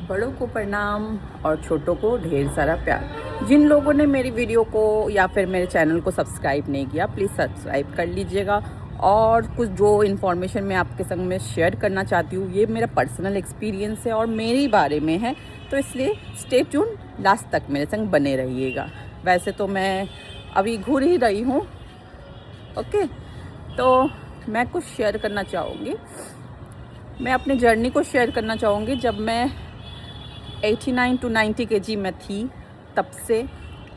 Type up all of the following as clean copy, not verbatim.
बड़ों को प्रणाम और छोटों को ढेर सारा प्यार। जिन लोगों ने मेरी वीडियो को या फिर मेरे चैनल को सब्सक्राइब नहीं किया, प्लीज़ सब्सक्राइब कर लीजिएगा। और कुछ जो इन्फॉर्मेशन मैं आपके संग में शेयर करना चाहती हूँ, ये मेरा पर्सनल एक्सपीरियंस है और मेरे बारे में है, तो इसलिए स्टे ट्यून, लास्ट तक मेरे संग बने रहिएगा। वैसे तो मैं अभी घूर ही रही हूँ, ओके। तो मैं कुछ शेयर करना चाहूँगी, मैं अपनी जर्नी को शेयर करना चाहूँगी। जब मैं 89 to 90 kg में थी तब से,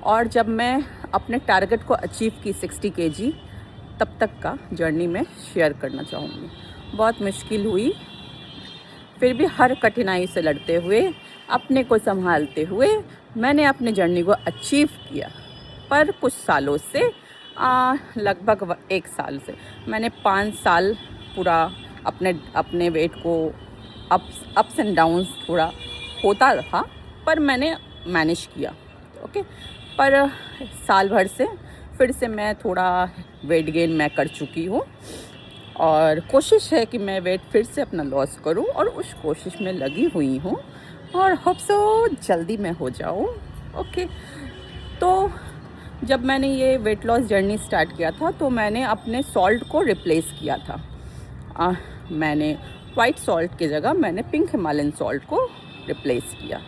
और जब मैं अपने टारगेट को अचीव की 60 kg, तब तक का जर्नी में शेयर करना चाहूँगी। बहुत मुश्किल हुई, फिर भी हर कठिनाई से लड़ते हुए, अपने को संभालते हुए मैंने अपनी जर्नी को अचीव किया। पर कुछ सालों से लगभग 1 साल से मैंने 5 साल पूरा अपने वेट को अप्स एंड डाउन्स थोड़ा होता था, पर मैंने मैनेज किया, ओके। पर साल भर से फिर से मैं थोड़ा वेट गेन मैं कर चुकी हूँ और कोशिश है कि मैं वेट फिर से अपना लॉस करूँ, और उस कोशिश में लगी हुई हूँ और होप सो जल्दी मैं हो जाऊँ, ओके। तो जब मैंने ये वेट लॉस जर्नी स्टार्ट किया था, तो मैंने अपने सॉल्ट को रिप्लेस किया था। मैंने वाइट सॉल्ट की जगह मैंने पिंक हिमालयन सॉल्ट को रिप्लेस किया,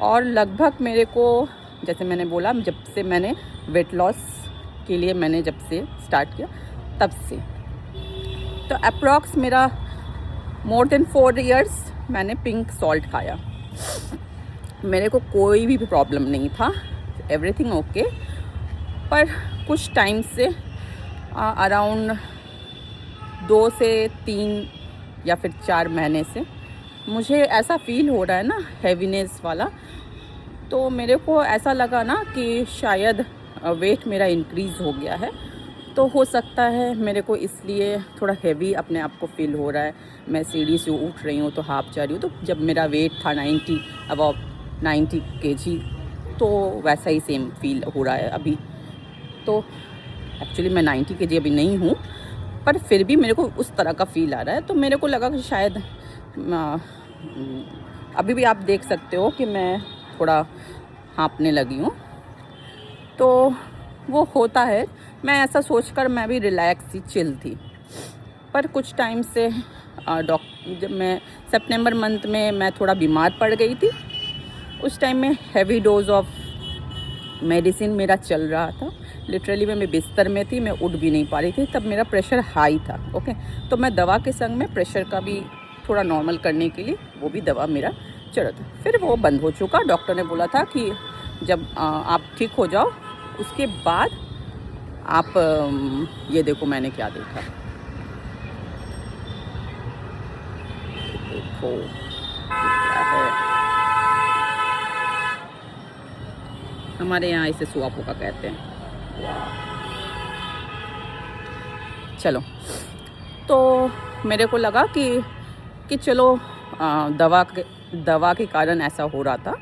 और लगभग मेरे को, जैसे मैंने बोला, जब से मैंने वेट लॉस के लिए मैंने जब से स्टार्ट किया तब से, तो अप्रॉक्स मेरा मोर देन 4 इयर्स मैंने पिंक सॉल्ट खाया। मेरे को कोई भी प्रॉब्लम नहीं था, एवरीथिंग ओके। पर कुछ टाइम से अराउंड 2 से 3 या फिर 4 महीने से मुझे ऐसा फील हो रहा है ना, हैवीनेस वाला। तो मेरे को ऐसा लगा ना कि शायद वेट मेरा इंक्रीज़ हो गया है, तो हो सकता है मेरे को इसलिए थोड़ा हैवी अपने आप को फील हो रहा है। मैं सीढ़ी से उठ रही हूँ तो हाफ जा रही हूँ, तो जब मेरा वेट था 90 kg, तो वैसा ही सेम फील हो रहा है अभी। तो एक्चुअली मैं 90 kg अभी नहीं हूँ, पर फिर भी मेरे को उस तरह का फ़ील आ रहा है। तो मेरे को लगा कि शायद अभी भी आप देख सकते हो कि मैं थोड़ा हाँफने लगी हूँ, तो वो होता है। मैं ऐसा सोचकर मैं भी रिलैक्स ही चिल थी। पर कुछ टाइम से जब मैं सितंबर मंथ में मैं थोड़ा बीमार पड़ गई थी, उस टाइम में हैवी डोज ऑफ मेडिसिन मेरा चल रहा था। लिटरली मैं बिस्तर में थी, मैं उठ भी नहीं पा रही थी। तब मेरा प्रेशर हाई था, ओके। तो मैं दवा के संग में प्रेशर का भी थोड़ा नॉर्मल करने के लिए वो भी दवा मेरा चल रहा था। फिर वो बंद हो चुका। डॉक्टर ने बोला था कि जब आप ठीक हो जाओ, उसके बाद आप ये देखो मैंने क्या देखा, देखो क्या है, हमारे यहाँ इसे सुआ पोका कहते हैं। चलो, तो मेरे को लगा कि चलो दवा के कारण ऐसा हो रहा था।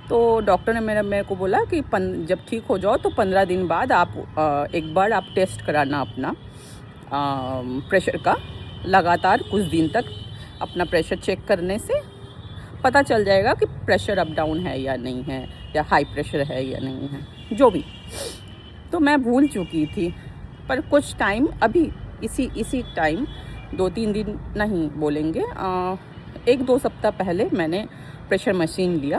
तो डॉक्टर ने मेरे को बोला कि जब ठीक हो जाओ तो 15 दिन बाद आप एक बार आप टेस्ट कराना अपना प्रेशर का। लगातार कुछ दिन तक अपना प्रेशर चेक करने से पता चल जाएगा कि प्रेशर अप डाउन है या नहीं है, या हाई प्रेशर है या नहीं है, जो भी। तो मैं भूल चुकी थी। पर कुछ टाइम अभी इसी टाइम 2-3 दिन नहीं बोलेंगे, 1-2 सप्ताह पहले मैंने प्रेशर मशीन लिया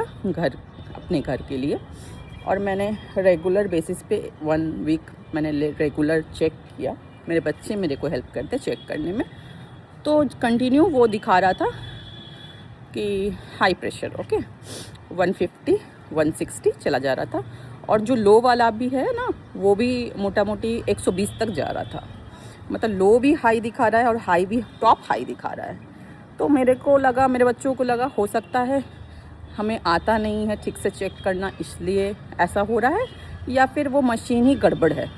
अपने घर के लिए, और मैंने रेगुलर बेसिस पे 1 वीक मैंने रेगुलर चेक किया। मेरे बच्चे मेरे को हेल्प करते चेक करने में, तो कंटिन्यू वो दिखा रहा था कि हाई प्रेशर, ओके, 150 160 चला जा रहा था। और जो लो वाला भी है ना, वो भी मोटा मोटी 120 तक जा रहा था। मतलब लो भी हाई दिखा रहा है और हाई भी टॉप हाई दिखा रहा है। तो मेरे को लगा, मेरे बच्चों को लगा, हो सकता है हमें आता नहीं है ठीक से चेक करना, इसलिए ऐसा हो रहा है, या फिर वो मशीन ही गड़बड़ है।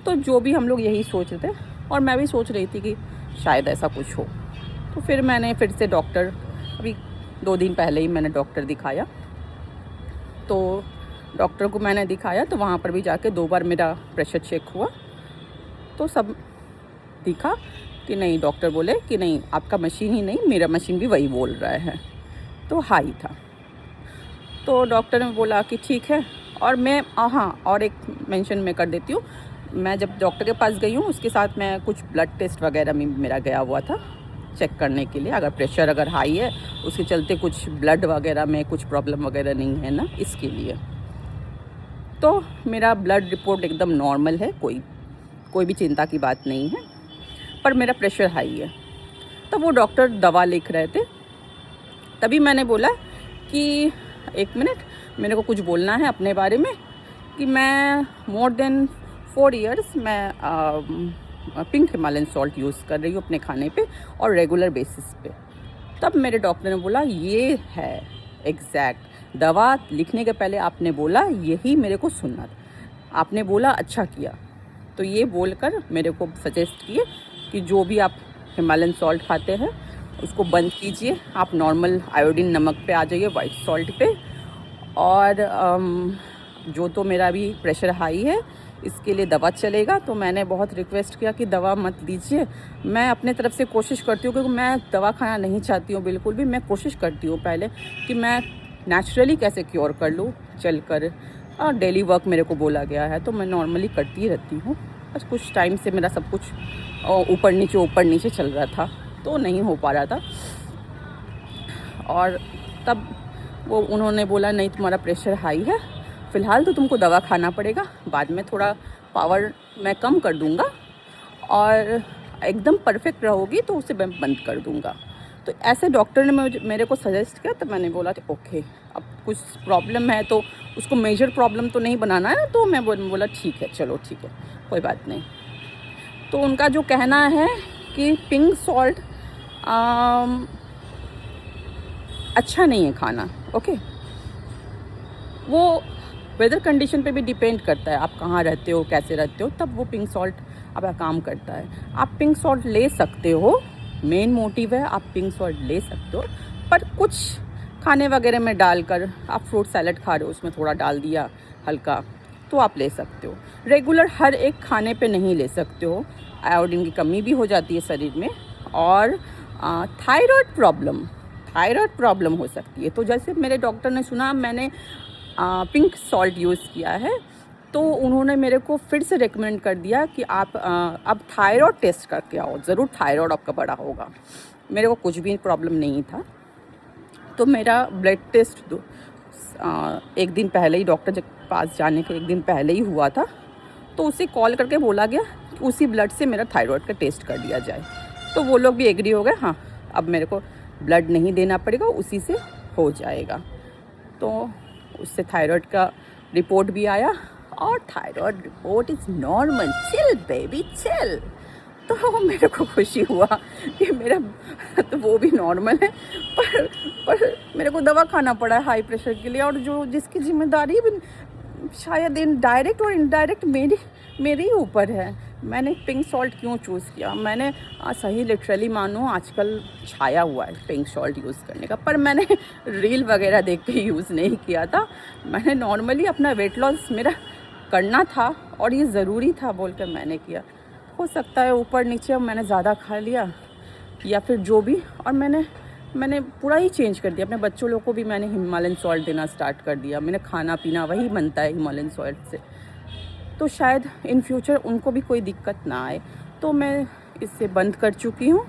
तो जो भी हम लोग यही सोच रहे थे, और मैं भी सोच रही थी कि शायद ऐसा कुछ हो। तो फिर मैंने फिर से डॉक्टर, अभी 2 दिन पहले ही मैंने डॉक्टर दिखाया। तो डॉक्टर को मैंने दिखाया, तो वहाँ पर भी जाके 2 बार मेरा प्रेशर चेक हुआ, तो सब दिखा कि नहीं। डॉक्टर बोले कि नहीं, आपका मशीन ही नहीं, मेरा मशीन भी वही बोल रहा है तो हाई था। तो डॉक्टर ने बोला कि ठीक है। और मैं हाँ, और एक मेंशन मैं कर देती हूँ, मैं जब डॉक्टर के पास गई हूँ उसके साथ मैं कुछ ब्लड टेस्ट वगैरह में मेरा गया हुआ था चेक करने के लिए, अगर प्रेशर अगर हाई है उसके चलते कुछ ब्लड वगैरह में कुछ प्रॉब्लम वगैरह नहीं है ना, इसके लिए। तो मेरा ब्लड रिपोर्ट एकदम नॉर्मल है, कोई भी चिंता की बात नहीं है, पर मेरा प्रेशर हाई है। तब वो डॉक्टर दवा लिख रहे थे, तभी मैंने बोला कि एक मिनट, मेरे को कुछ बोलना है अपने बारे में, कि मैं मोर देन 4 इयर्स मैं पिंक हिमालयन सॉल्ट यूज़ कर रही हूँ अपने खाने पे और रेगुलर बेसिस पे। तब मेरे डॉक्टर ने बोला ये है एग्जैक्ट, दवा लिखने के पहले आपने बोला यही मेरे को सुनना था, आपने बोला अच्छा किया। तो ये बोलकर मेरे को सजेस्ट किए कि जो भी आप हिमालयन सॉल्ट खाते हैं उसको बंद कीजिए, आप नॉर्मल आयोडीन नमक पे आ जाइए, वाइट सॉल्ट पे। और जो तो मेरा भी प्रेशर हाई है इसके लिए दवा चलेगा। तो मैंने बहुत रिक्वेस्ट किया कि दवा मत लीजिए, मैं अपने तरफ से कोशिश करती हूँ, क्योंकि मैं दवा खाना नहीं चाहती हूँ बिल्कुल भी। मैं कोशिश करती हूँ पहले कि मैं नेचुरली कैसे क्योर कर लूँ चल कर। और डेली वर्क मेरे को बोला गया है तो मैं नॉर्मली करती रहती हूँ। बस कुछ टाइम से मेरा सब कुछ ऊपर नीचे चल रहा था, तो नहीं हो पा रहा था। और तब वो उन्होंने बोला नहीं तुम्हारा प्रेशर हाई है, फ़िलहाल तो तुमको दवा खाना पड़ेगा, बाद में थोड़ा पावर मैं कम कर दूंगा और एकदम परफेक्ट रहोगी तो उसे मैं बंद कर दूंगा। तो ऐसे डॉक्टर ने मेरे को सजेस्ट किया। तो मैंने बोला कि ओके, अब कुछ प्रॉब्लम है तो उसको मेजर प्रॉब्लम तो नहीं बनाना है। तो मैं बोला ठीक है, चलो ठीक है, कोई बात नहीं। तो उनका जो कहना है कि पिंक सॉल्ट अच्छा नहीं है खाना, ओके। वो वेदर कंडीशन पे भी डिपेंड करता है, आप कहाँ रहते हो, कैसे रहते हो, तब वो पिंक सॉल्ट आपका काम करता है। आप पिंक सॉल्ट ले सकते हो, मेन मोटिव है आप पिंक सॉल्ट ले सकते हो, पर कुछ खाने वगैरह में डालकर, आप फ्रूट सैलड खा रहे हो उसमें थोड़ा डाल दिया हल्का, तो आप ले सकते हो। रेगुलर हर एक खाने पे नहीं ले सकते हो, आयोडीन की कमी भी हो जाती है शरीर में। और थायराइड प्रॉब्लम हो सकती है। तो जैसे मेरे डॉक्टर ने सुना मैंने पिंक सॉल्ट यूज़ किया है, तो उन्होंने मेरे को फिर से रेकमेंड कर दिया कि आप अब थायराइड टेस्ट करके आओ, ज़रूर थायराइड आपका बड़ा होगा। मेरे को कुछ भी प्रॉब्लम नहीं था। तो मेरा ब्लड टेस्ट एक दिन पहले ही, डॉक्टर के पास जाने के एक दिन पहले ही हुआ था। तो उसे कॉल करके बोला गया कि उसी ब्लड से मेरा थायराइड का टेस्ट कर दिया जाए। तो वो लोग भी एग्री हो गए, हाँ अब मेरे को ब्लड नहीं देना पड़ेगा, उसी से हो जाएगा। तो उससे थायराइड का रिपोर्ट भी आया और thyroid report is normal, chill baby chill. तो मेरे को खुशी हुआ कि मेरा तो वो भी नॉर्मल है, पर मेरे को दवा खाना पड़ा है हाई प्रेशर के लिए। और जो जिसकी जिम्मेदारी भी शायद डायरेक्ट और इनडायरेक्ट मेरे ही ऊपर है। मैंने पिंक सॉल्ट क्यों चूज़ किया, मैंने सही लिटरली मानो आजकल छाया हुआ है पिंक सॉल्ट यूज़ करने का, पर मैंने रील वगैरह देख के यूज़ नहीं किया था। मैंने नॉर्मली अपना वेट लॉस मेरा करना था और ये ज़रूरी था बोल कर मैंने किया। हो सकता है ऊपर नीचे मैंने ज़्यादा खा लिया या फिर जो भी, और मैंने पूरा ही चेंज कर दिया। अपने बच्चों लोग को भी मैंने हिमालयन सॉल्ट देना स्टार्ट कर दिया। मैंने खाना पीना वही बनता है हिमालयन सॉल्ट से, तो शायद इन फ्यूचर उनको भी कोई दिक्कत ना आए। तो मैं इससे बंद कर चुकी हूँ।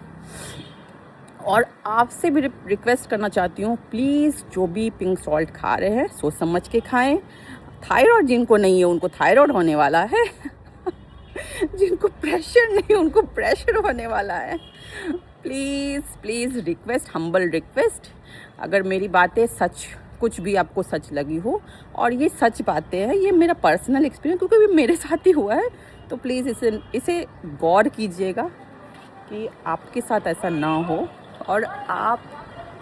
और आपसे भी रिक्वेस्ट करना चाहती हूँ, प्लीज़ जो भी पिंक सॉल्ट खा रहे हैं सोच समझ के खाएं। थायराइड जिनको नहीं है उनको थायराइड होने वाला है जिनको प्रेशर नहीं उनको प्रेशर होने वाला है। प्लीज़ रिक्वेस्ट, हम्बल रिक्वेस्ट, अगर मेरी बातें सच, कुछ भी आपको सच लगी हो, और ये सच बातें हैं, ये मेरा पर्सनल एक्सपीरियंस क्योंकि भी मेरे साथ ही हुआ है, तो प्लीज़ इसे गौर कीजिएगा कि आपके साथ ऐसा ना हो और आप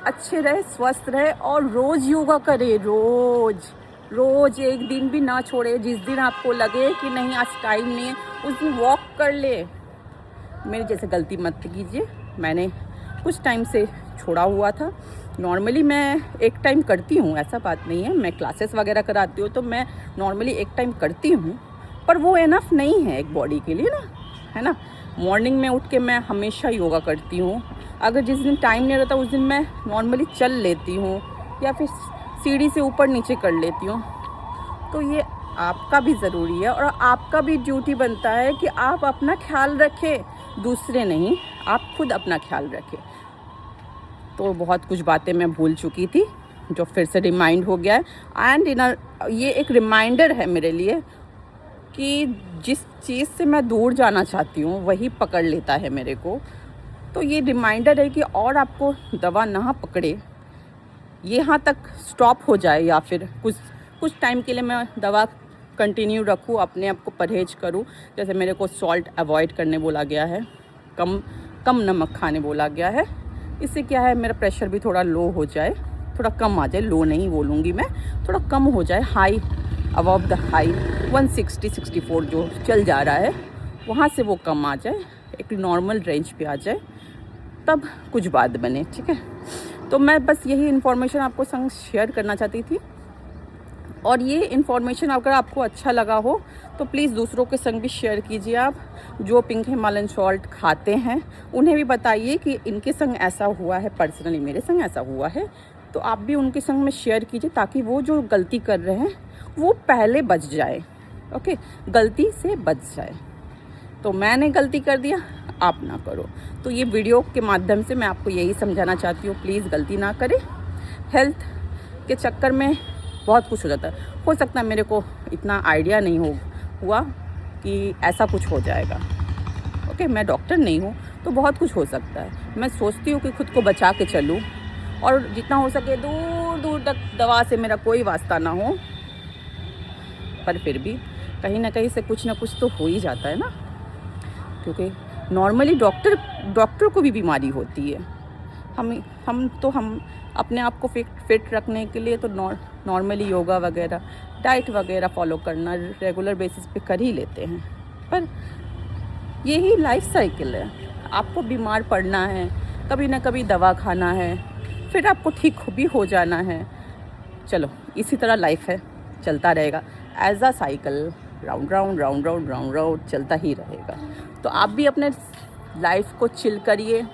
अच्छे रहे, स्वस्थ रहे। और रोज़ योगा करें, रोज़ एक दिन भी ना छोड़े। जिस दिन आपको लगे कि नहीं आज टाइम नहीं है, उस दिन वॉक कर ले। मेरे जैसे गलती मत कीजिए। मैंने कुछ टाइम से छोड़ा हुआ था। नॉर्मली मैं एक टाइम करती हूँ, ऐसा बात नहीं है, मैं क्लासेस वगैरह कराती हूँ तो मैं नॉर्मली एक टाइम करती हूँ, पर वो इनफ नहीं है एक बॉडी के लिए ना, है ना। मॉर्निंग में उठ के मैं हमेशा योगा करती हूँ। अगर जिस दिन टाइम नहीं रहता उस दिन मैं नॉर्मली चल लेती हूँ या फिर सीढ़ी से ऊपर नीचे कर लेती हूँ। तो ये आपका भी ज़रूरी है और आपका भी ड्यूटी बनता है कि आप अपना ख्याल रखें, दूसरे नहीं, आप खुद अपना ख्याल रखें। तो बहुत कुछ बातें मैं भूल चुकी थी जो फिर से रिमाइंड हो गया है। एंड ये एक रिमाइंडर है मेरे लिए कि जिस चीज़ से मैं दूर जाना चाहती हूँ वही पकड़ लेता है मेरे को। तो ये रिमाइंडर है कि और आपको दवा ना पकड़े, यहाँ तक स्टॉप हो जाए या फिर कुछ टाइम के लिए मैं दवा कंटिन्यू रखूँ, अपने आप को परहेज करूँ। जैसे मेरे को सॉल्ट अवॉइड करने बोला गया है, कम नमक खाने बोला गया है। इससे क्या है, मेरा प्रेशर भी थोड़ा लो हो जाए, थोड़ा कम आ जाए, लो नहीं बोलूँगी मैं, थोड़ा कम हो जाए, हाई अबव द हाई 160-64 जो चल जा रहा है वहाँ से वो कम आ जाए, एक नॉर्मल रेंज पे आ जाए, तब कुछ बात बने। ठीक है, तो मैं बस यही इन्फॉर्मेशन आपको संग शेयर करना चाहती थी। और ये इन्फॉर्मेशन अगर आपको अच्छा लगा हो तो प्लीज़ दूसरों के संग भी शेयर कीजिए। आप जो पिंक हिमालयन सॉल्ट खाते हैं उन्हें भी बताइए कि इनके संग ऐसा हुआ है, पर्सनली मेरे संग ऐसा हुआ है, तो आप भी उनके संग में शेयर कीजिए ताकि वो जो गलती कर रहे हैं वो पहले बच जाए। ओके, गलती से बच जाए। तो मैंने गलती कर दिया, आप ना करो। तो ये वीडियो के माध्यम से मैं आपको यही समझाना चाहती हूँ, प्लीज़ गलती ना करें। हेल्थ के चक्कर में बहुत कुछ हो जाता है। हो सकता है मेरे को इतना आइडिया नहीं हुआ कि ऐसा कुछ हो जाएगा। ओके, मैं डॉक्टर नहीं हूँ तो बहुत कुछ हो सकता है। मैं सोचती हूँ कि खुद को बचा के चलूँ और जितना हो सके दूर दूर तक दवा से मेरा कोई वास्ता ना हो, पर फिर भी कहीं ना कहीं से कुछ ना कुछ तो हो ही जाता है ना, क्योंकि नॉर्मली डॉक्टर को भी बीमारी होती है। हम अपने आप को फिट रखने के लिए तो नॉर्मली योगा वगैरह, डाइट वगैरह फॉलो करना रेगुलर बेसिस पे कर ही लेते हैं, पर यही लाइफ साइकिल है। आपको बीमार पड़ना है, कभी ना कभी दवा खाना है, फिर आपको ठीक भी हो जाना है। चलो, इसी तरह लाइफ है, चलता रहेगा as a cycle, round round चलता ही रहेगा। तो आप भी अपने लाइफ को चिल करिए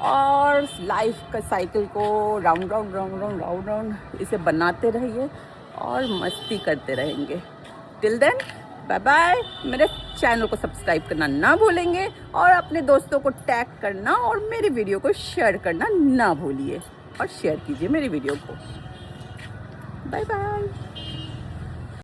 और लाइफ का साइकिल को राउंड इसे बनाते रहिए और मस्ती करते रहेंगे। Till then bye bye. मेरे चैनल को सब्सक्राइब करना ना भूलेंगे और अपने दोस्तों को टैग करना और मेरी वीडियो को शेयर करना ना भूलिए, और शेयर कीजिए मेरी वीडियो को। Bye bye.